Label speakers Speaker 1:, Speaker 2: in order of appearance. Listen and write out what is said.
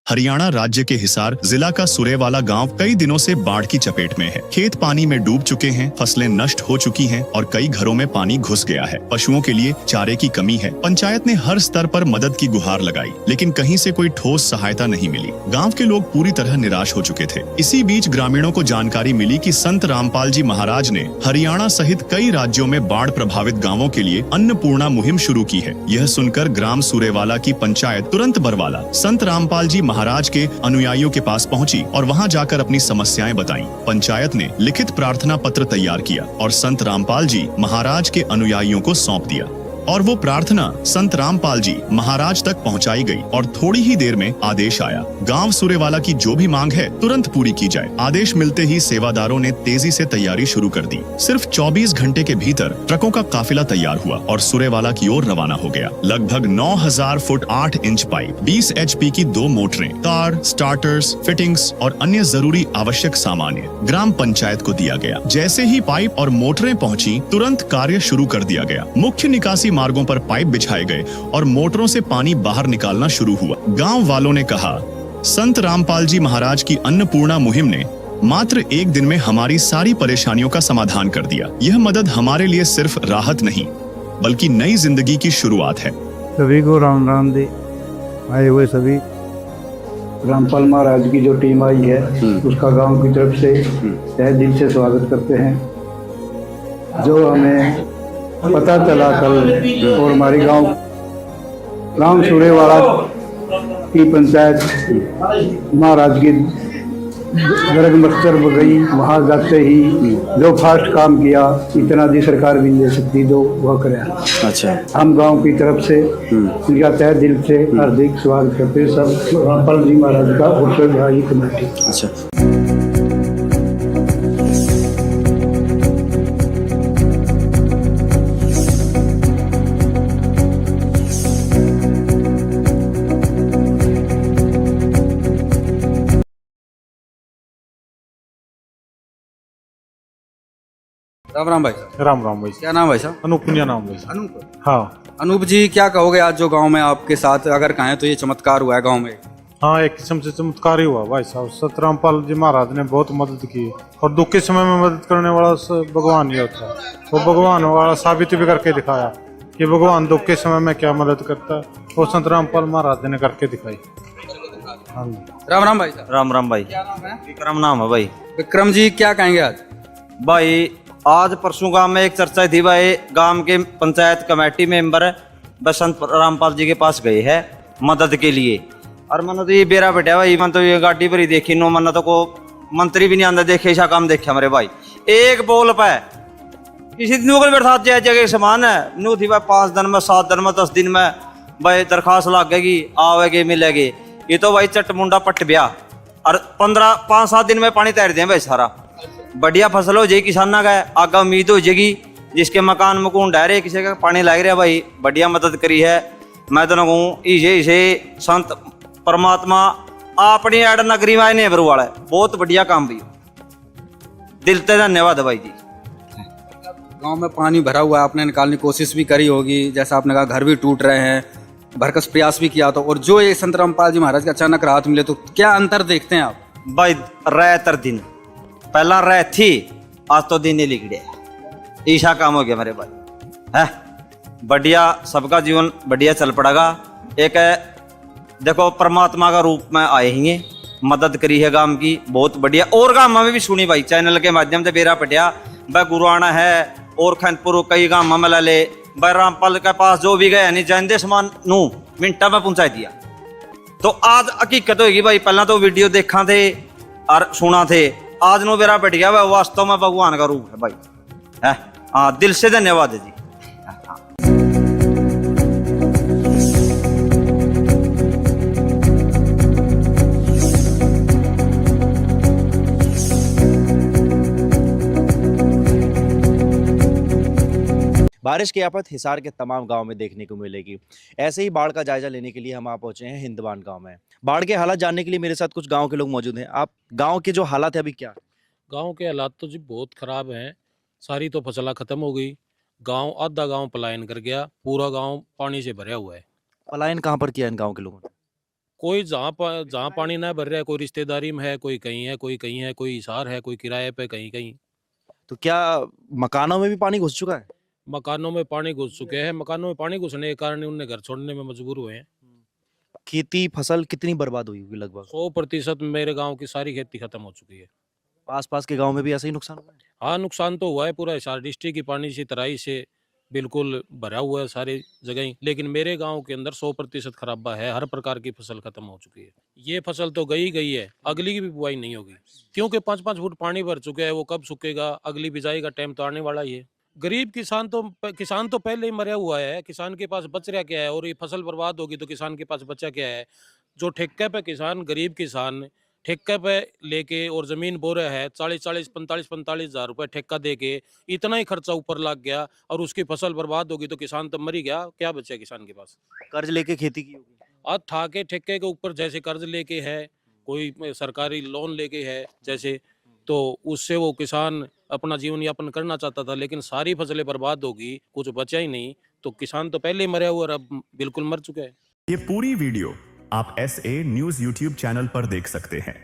Speaker 1: हरियाणा राज्य के हिसार जिला का सुरेवाला गांव कई दिनों से बाढ़ की चपेट में है। खेत पानी में डूब चुके हैं, फसलें नष्ट हो चुकी हैं और कई घरों में पानी घुस गया है। पशुओं के लिए चारे की कमी है। पंचायत ने हर स्तर पर मदद की गुहार लगाई, लेकिन कहीं से कोई ठोस सहायता नहीं मिली। गाँव के लोग पूरी तरह निराश हो चुके थे। इसी बीच ग्रामीणों को जानकारी मिली कि संत रामपाल जी महाराज ने हरियाणा सहित कई राज्यों में बाढ़ प्रभावित गाँवों के लिए अन्नपूर्णा मुहिम शुरू की है। यह सुनकर ग्राम सुरेवाला की पंचायत तुरंत बरवाला संत रामपाल जी महाराज के अनुयायियों के पास पहुंची और वहां जाकर अपनी समस्याएं बताईं। पंचायत ने लिखित प्रार्थना पत्र तैयार किया और संत रामपाल जी महाराज के अनुयायियों को सौंप दिया और वो प्रार्थना संत रामपाल जी महाराज तक पहुंचाई गई और थोड़ी ही देर में आदेश आया, गांव सुरेवाला की जो भी मांग है तुरंत पूरी की जाए। आदेश मिलते ही सेवादारों ने तेजी से तैयारी शुरू कर दी। सिर्फ 24 घंटे के भीतर ट्रकों का काफिला तैयार हुआ और सुरेवाला की ओर रवाना हो गया। लगभग 9000 फुट 8 इंच पाइप, 20 HP की 2 मोटरें, कार, स्टार्टर्स, फिटिंग्स और अन्य जरूरी आवश्यक सामान्य ग्राम पंचायत को दिया गया। जैसे ही पाइप और मोटरें पहुंची, तुरंत कार्य शुरू कर दिया गया। मुख्य निकासी मार्गों पर पाइप बिछाए गए और मोटरों से पानी बाहर निकालना शुरू हुआ। गांव वालों ने कहा, संत रामपाल जी महाराज की अन्नपूर्णा मुहिम ने मात्र एक दिन में हमारी सारी परेशानियों का समाधान कर दिया। यह मदद हमारे लिए सिर्फ राहत नहीं, बल्कि नई जिंदगी की शुरुआत है।
Speaker 2: सभी को राम राम दे। आए हुए सभी रामपाल महाराज की जो टीम आई है उसका गांव की तरफ से तहे दिल से स्वागत करते हैं। जो हमें पता चला कल और हमारी गांव सुरेवाला की पंचायत महाराज की गर्ग मस्तर बगई, वहाँ जाते ही जो फास्ट काम किया, इतना दी सरकार भी नहीं दे सकती जो वह करे।
Speaker 3: अच्छा,
Speaker 2: हम गांव की तरफ से उनका तहे दिल से हार्दिक स्वागत करते हैं सब रामपाल जी महाराज का और भाई कमेटी।
Speaker 3: अच्छा,
Speaker 4: राम राम भाई।
Speaker 5: राम राम भाई।
Speaker 4: क्या नाम भाई साहब?
Speaker 5: अनूप पुनिया नाम भाई।
Speaker 4: अनूप।
Speaker 5: हाँ
Speaker 4: अनूप जी, क्या कहोगे आज जो गांव में आपके साथ अगर कहें तो ये चमत्कार हुआ है गांव में?
Speaker 5: हाँ, एक किस्म से चमत्कार ही हुआ भाई साहब। संत रामपाल जी महाराज ने बहुत मदद की और दुख के समय में मदद करने वाला भगवान ही होता है। वो भगवान वाला साबित भी करके दिखाया कि भगवान दुख के समय में क्या मदद करता है, वो संत रामपाल महाराज ने करके दिखाई। हाँ,
Speaker 4: राम राम भाई साहब।
Speaker 3: राम राम भाई।
Speaker 4: क्या नाम है?
Speaker 3: विक्रम नाम है भाई।
Speaker 4: विक्रम जी, क्या कहेंगे आज?
Speaker 3: भाई आज परसों गांव में एक चर्चा थी भाई। गांव के पंचायत कमेटी मेंबर बसंत रामपाल जी के पास गए हैं मदद के लिए। और मैंने तो ये बेरा बैठा भाई, मैं तो ये गाड़ी भरी देखी नो, मैंने तो को मंत्री भी नहीं आंदा देखे, ऐसा काम देखे हमारे भाई। एक बोल पे किसी दिन को बैठा जगह समान है नू थी भाई, 5 दिन में 7 दिन में 10 दिन में भाई दरखास्त लागेगी, आवेगी, मिलेगी। ये तो भाई चट मुंडा पट ब्या और 5-7 दिन में पानी तैर दिया भाई सारा। बढ़िया फसल हो जाएगी किसाना का, आगे उम्मीद हो जाएगी। जिसके मकान मकून ढह रहे, किसी का पानी लग रहा भाई, बढ़िया मदद करी है। मैं तो कहूँ इसे संत परमात्मा अपनी एड नगरी में आए नहीं वाला है। बहुत बढ़िया काम भी, दिल से धन्यवाद भाई जी।
Speaker 4: गांव में पानी भरा हुआ है, आपने निकालने की कोशिश भी करी होगी, जैसा आपने कहा घर भी टूट रहे हैं, भरकस प्रयास भी किया। तो और जो ये संत रामपाल जी महाराज का अचानक राहत मिले, तो क्या अंतर देखते हैं आप?
Speaker 3: भाई रहतर दिन पहला रह थी, आज तो दिन ही लिख गया। ईशा काम हो गया मेरे भाई है। बढ़िया, सबका जीवन बढ़िया चल पड़ेगा। एक देखो परमात्मा का रूप में आए ही मदद करी है गांव की, बहुत बढ़िया। और गांव में भी सुनी भाई चैनल के माध्यम से बेरा पटिया भाई गुरुआना है और खैनपुर कई गांव में ले भाई रामपाल के पास जो भी गए नहीं जैन समान नू मिनटा में पहुंचा दिया। तो आज हकीकत होगी भाई, पहला तो वीडियो देखा थे और सुना थे, आज नो बेरा बैठ गया भाई, वास्तव में भगवान का रूप है भाई है। हाँ, दिल से धन्यवाद है जी।
Speaker 6: बारिश की आफत हिसार के तमाम गांव में देखने को मिलेगी। ऐसे ही बाढ़ का जायजा लेने के लिए हम आप पहुंचे हैं हिंदवान गांव में। बाढ़ के हालात जानने के लिए मेरे साथ कुछ गांव के लोग मौजूद हैं। आप गांव के जो हालात है अभी क्या?
Speaker 7: गांव के हालात तो जी बहुत खराब हैं। सारी तो फसला खत्म हो गई, गांव आधा गांव पलायन कर गया, पूरा गांव पानी से भरा हुआ है।
Speaker 6: पलायन कहाँ पर किया इन गांव के लोगों ने?
Speaker 7: कोई जहाँ पानी ना भर रहा है, कोई रिश्तेदारी में है, कोई कहीं है, कोई कहीं है, कोई हिसार है, कोई किराए पे कहीं कहीं।
Speaker 6: तो क्या मकानों में भी पानी घुस चुका है?
Speaker 7: मकानों में पानी घुस चुके हैं। मकानों में पानी घुसने के कारण उन्हें घर छोड़ने में मजबूर हुए हैं।
Speaker 6: खेती फसल कितनी बर्बाद हुई होगी लगभग?
Speaker 7: 100% मेरे गांव की सारी खेती खत्म हो चुकी है।
Speaker 6: आसपास के गांव में भी ऐसा ही नुकसान हुआ है?
Speaker 7: हाँ, नुकसान तो हुआ है। पूरा हिसार डिस्ट्रिक्ट की पानी से तराई से बिल्कुल भरा हुआ है सारी जगह ही। लेकिन मेरे गांव के अंदर 100% खराबा है। हर प्रकार की फसल खत्म हो चुकी है। ये फसल तो गई है, अगली की भी बुआई नहीं होगी, क्योंकि 5-5 फुट पानी भर चुका है। वो कब सूखेगा, अगली बिजाई का टाइम तो आने वाला ही है। गरीब किसान तो पहले ही मरा हुआ है। किसान के पास बच रहा क्या है? और ये फसल बर्बाद होगी तो किसान के पास बचा क्या है? जो ठेके पे किसान, गरीब किसान ठेके पे लेके और जमीन बो रहा है, 40-40, 45-45 हजार रुपए ठेका दे के इतना ही खर्चा ऊपर लग गया और उसकी फसल बर्बाद होगी तो किसान तो मर ही गया। क्या बचा किसान के पास?
Speaker 6: कर्ज लेके खेती की होगी?
Speaker 7: आज था के ठेके के ऊपर जैसे कर्ज लेके है, कोई सरकारी लोन लेके है जैसे, तो उससे वो किसान अपना जीवन यापन करना चाहता था। लेकिन सारी फसलें बर्बाद होगी, कुछ बचा ही नहीं, तो किसान तो पहले ही मरा हुआ और अब बिल्कुल मर चुका है।
Speaker 1: ये पूरी वीडियो आप SA न्यूज़ YouTube चैनल पर देख सकते हैं।